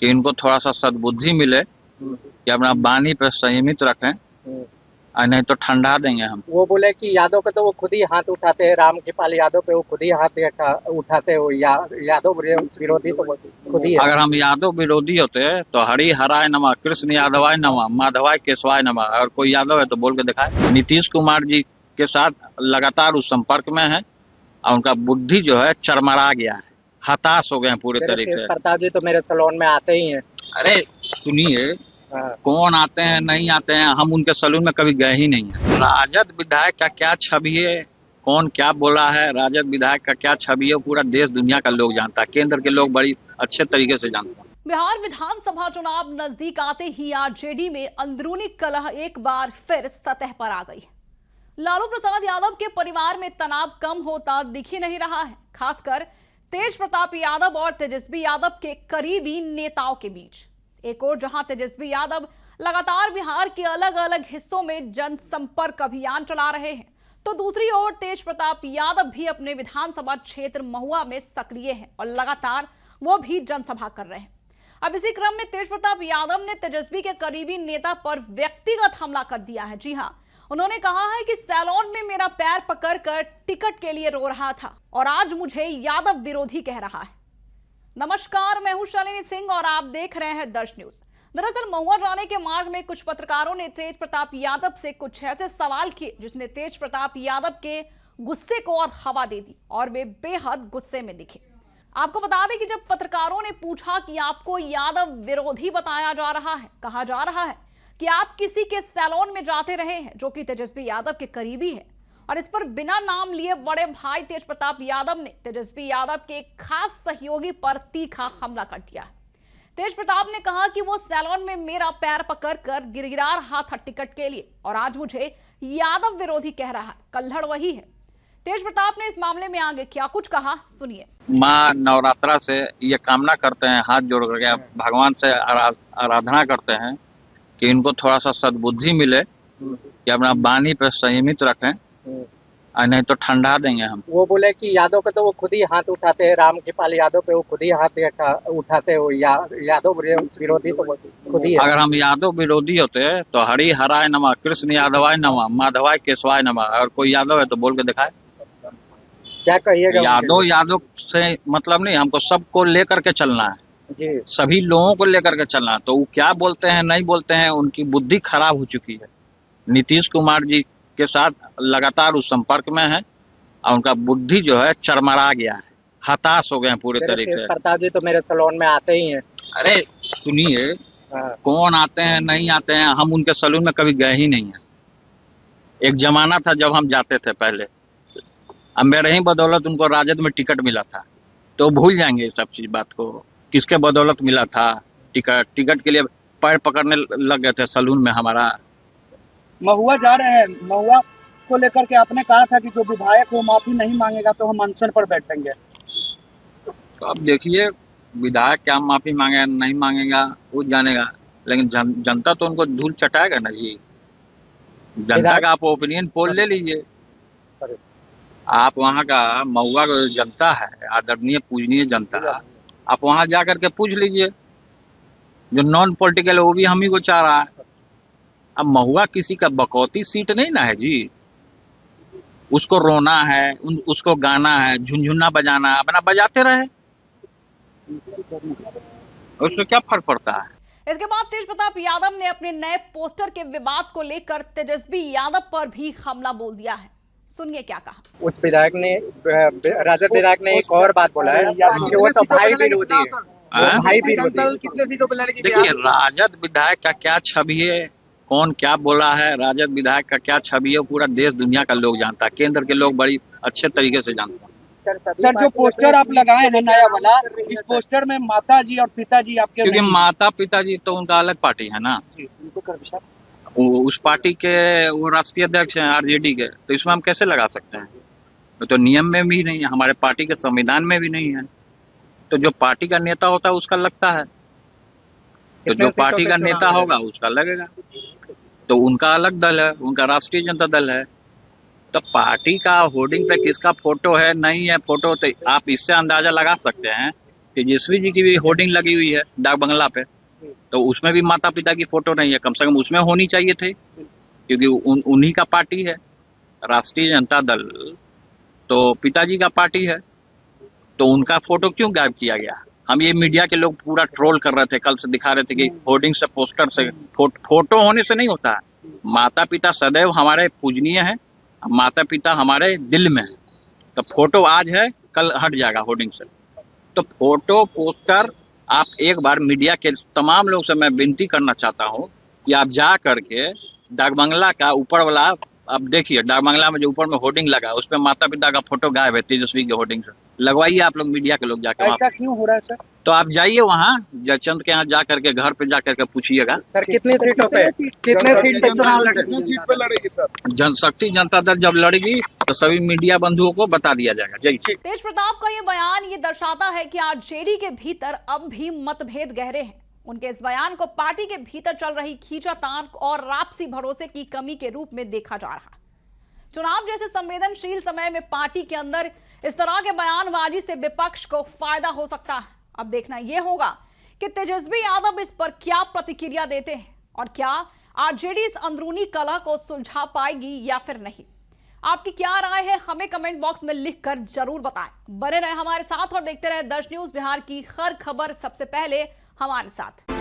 कि इनको थोड़ा सा सद्बुद्धि मिले कि अपना वाणी पर संयमित रखें, और नहीं तो ठंडा देंगे हम। वो बोले कि यादव पे तो वो खुद ही हाथ उठाते हैं, रामकृपाल यादव पे वो खुद ही हाथ उठाते हैं, यादव विरोधी तो वो खुद ही है। अगर हम यादव विरोधी होते तो हरि हराय नमः, कृष्ण यादवाय नमः, माधवाय केशवाय नमः, अगर कोई यादव है तो बोल के दिखाए। नीतीश कुमार जी के साथ लगातार उस संपर्क में है और उनका बुद्धि जो है चरमरा गया है, हताश हो गए हैं पूरे तरीके से। प्रताप जी तो मेरे सैलून में आते ही हैं। अरे सुनिए, कौन आते हैं नहीं आते हैं, हम उनके सैलून में कभी गए ही नहीं है। राजद विधायक का क्या छवि है, कौन क्या बोला है, राजद विधायक का क्या छवि है, पूरा देश दुनिया का लोग जानता है, केंद्र के लोग बड़ी अच्छे तरीके से जानते हैं। बिहार विधानसभा चुनाव नजदीक आते ही आरजेडी में अंदरूनी कलह एक बार फिर सतह पर आ गई। लालू प्रसाद यादव के परिवार में तनाव कम होता दिख ही नहीं रहा है, खासकर तेज प्रताप यादव और तेजस्वी यादव के करीबी नेताओं के बीच। एक और जहां तेजस्वी यादव लगातार बिहार के अलग अलग हिस्सों में जनसंपर्क अभियान चला रहे हैं, तो दूसरी ओर तेज प्रताप यादव भी अपने विधानसभा क्षेत्र महुआ में सक्रिय हैं और लगातार वो भी जनसभा कर रहे हैं। अब इसी क्रम में तेज प्रताप यादव ने तेजस्वी के करीबी नेता पर व्यक्तिगत हमला कर दिया है। जी हां, उन्होंने कहा है कि सैलून में मेरा पैर पकड़कर टिकट के लिए रो रहा था और आज मुझे यादव विरोधी कह रहा है। नमस्कार, मैं हूं शालिनी सिंह और आप देख रहे हैं दर्श न्यूज। दरअसल महुआ जाने के मार्ग में कुछ पत्रकारों ने तेज प्रताप यादव से कुछ ऐसे सवाल किए जिसने तेज प्रताप यादव के गुस्से को और हवा दे दी और वे बेहद गुस्से में दिखे। आपको बता दें कि जब पत्रकारों ने पूछा कि आपको यादव विरोधी बताया जा रहा है, कहा जा रहा है कि आप किसी के सैलून में जाते रहे हैं जो कि तेजस्वी यादव के करीबी है, और इस पर बिना नाम लिए बड़े भाई तेज प्रताप यादव ने तेजस्वी यादव के एक खास सहयोगी पर तीखा हमला कर दिया है। तेज प्रताप ने कहा कि वो सैलून में मेरा पैर पकड़कर गिरगिरा रहा था टिकट के लिए और आज मुझे यादव विरोधी कह रहा है। कल्हड़ वही है। तेज प्रताप ने इस मामले में आगे क्या कुछ कहा, सुनिए। माँ नवरात्रा से ये कामना करते हैं, हाथ जोड़ करके भगवान से आराधना करते हैं कि इनको थोड़ा सा सद्बुद्धि मिले कि अपना वाणी पर संयमित रखें, और नहीं तो ठंडा देंगे हम। वो बोले कि यादव पे तो वो खुद ही हाथ उठाते हैं, रामकृपाल यादव पे वो खुद ही हाथ उठाते हैं, यादव विरोधी तो वो खुद ही है। अगर हम यादव विरोधी होते तो हरि हराय नमः, कृष्ण यादवाय नमः, माधवाय केशवाय नमः, अगर कोई यादव है तो बोल के दिखाए। क्या कहिएगा? यादव से मतलब नहीं, हमको सबको लेकर के चलना है जी, सभी लोगों को लेकर के चलना है। तो वो क्या बोलते हैं नहीं बोलते हैं, उनकी बुद्धि खराब हो चुकी है। नीतीश कुमार जी के साथ लगातार उस संपर्क में है और उनका बुद्धि जो है चरमरा गया है, हताश हो गए हैं पूरे तरीके से। प्रताप जी तो मेरे सैलून में आते ही हैं। अरे सुनिए, कौन आते हैं नहीं आते हैं, हम उनके सैलून में कभी गए ही नहीं है। एक जमाना था जब हम जाते थे पहले, अब मेरे ही बदौलत उनको राजद में टिकट मिला था, तो भूल जाएंगे ये सब चीज बात को, किसके बदौलत मिला था टिकट के लिए पैर पकड़ने लग गए थे सैलून में हमारा। महुआ जा रहे हैं, महुआ को लेकर के आपने कहा था कि जो विधायक वो माफी नहीं मांगेगा तो हम अनशन पर बैठेंगे। तो अब देखिए, विधायक क्या माफी मांगे नहीं मांगेगा वो जानेगा, लेकिन जनता तो उनको धूल चटाएगा ना जी। जनता का आप ओपिनियन पोल ले लीजिए, आप वहाँ का महुआ का जनता है, आदरणीय पूजनीय जनता, आप वहाँ जा करके पूछ लीजिए। जो नॉन पॉलिटिकल है वो भी हम ही को चाह रहा है। अब महुआ किसी का बकौती सीट नहीं ना है जी, उसको रोना है, उसको गाना है, झुनझुना बजाना है, अपना बजाते रहे, उससे क्या फर्क पड़ता है। इसके बाद तेज प्रताप यादव ने अपने नए पोस्टर के विवाद को लेकर तेजस्वी यादव पर भी हमला बोल दिया है। सुनिए क्या कहा। उस विधायक ने, राजद विधायक ने एक और बात बोला है कि वो तो भाई विरोधी है। भाई विरोधी कितने सीटों पे लड़ेगी? देखिए, राजद विधायक का क्या छवि है, कौन क्या बोला है, राजद विधायक का क्या छवि है, पूरा देश दुनिया का लोग जानता है, केंद्र के लोग बड़ी अच्छे तरीके से जानते हैं। सर, जो पोस्टर आप लगाए हैं नया वाला, इस पोस्टर में माता जी और पिताजी आपके, क्योंकि माता पिताजी तो उनका अलग पार्टी है ना, वो उस पार्टी के वो राष्ट्रीय अध्यक्ष हैं आरजेडी के, तो इसमें हम कैसे लगा सकते हैं। तो नियम में भी नहीं है, हमारे पार्टी के संविधान में भी नहीं है। तो जो पार्टी का नेता होता है उसका लगता है, तो जो पार्टी का नेता होगा उसका लगेगा। तो उनका अलग दल है, उनका राष्ट्रीय जनता दल है, तो पार्टी का होर्डिंग पे किसका फोटो है नहीं है फोटो, तो आप इससे अंदाजा लगा सकते हैं तेजस्वी जी की भी होर्डिंग लगी हुई है डाक बंगला पे, तो उसमें भी माता पिता की फोटो नहीं है, कम से कम उसमें होनी चाहिए थे, क्योंकि उन्हीं का पार्टी है राष्ट्रीय जनता दल, तो पिताजी का पार्टी है, तो उनका फोटो क्यों गायब किया गया? हम ये मीडिया के लोग पूरा ट्रोल कर रहे थे, कल से दिखा रहे थे कि होर्डिंग से, पोस्टर से, फोटो होने से नहीं होता है। माता पिता सदैव हमारे पूजनीय है, माता पिता हमारे दिल में है, तो फोटो आज है कल हट जाएगा होर्डिंग से। तो फोटो पोस्टर आप एक बार मीडिया के तमाम लोग से मैं विनती करना चाहता हूं कि आप जा करके डाक बंगला का ऊपर वाला, आप देखिए डाक बंगला में जो ऊपर में होर्डिंग लगा है, उस पर माता पिता का फोटो गायब है तेजस्वी के होर्डिंग से। लगवाइए आप लोग मीडिया के लोग जाकर, ऐसा क्यों हो रहा है सर? तो आप जाइए वहाँ जयचंद के यहाँ जा करके, घर पे जा करके पूछिएगा। सर कितनी सीटों पे, कितने सीट पे चुनाव कितने सीट पे लड़ेगी सर? जनशक्ति जनता दल जब लड़ेगी तो सभी मीडिया बंधुओं को बता दिया जाएगा। जय श्री। तेज प्रताप का ये बयान ये दर्शाता है कि आरजेडी के भीतर अब भी मतभेद गहरे हैं। उनके इस बयान को पार्टी के भीतर चल रही खींचातान और आपसी भरोसे की कमी के रूप में देखा जा रहा है। चुनाव जैसे संवेदनशील समय में पार्टी के अंदर इस तरह के बयानबाजी से विपक्ष को फायदा हो सकता है। अब देखना यह होगा कि तेजस्वी यादव इस पर क्या प्रतिक्रिया देते हैं और क्या आरजेडी इस अंदरूनी कलह को सुलझा पाएगी या फिर नहीं। आपकी क्या राय है हमें कमेंट बॉक्स में लिखकर जरूर बताएं। बने रहे हमारे साथ और देखते रहे दर्श न्यूज बिहार की हर खबर सबसे पहले हमारे साथ।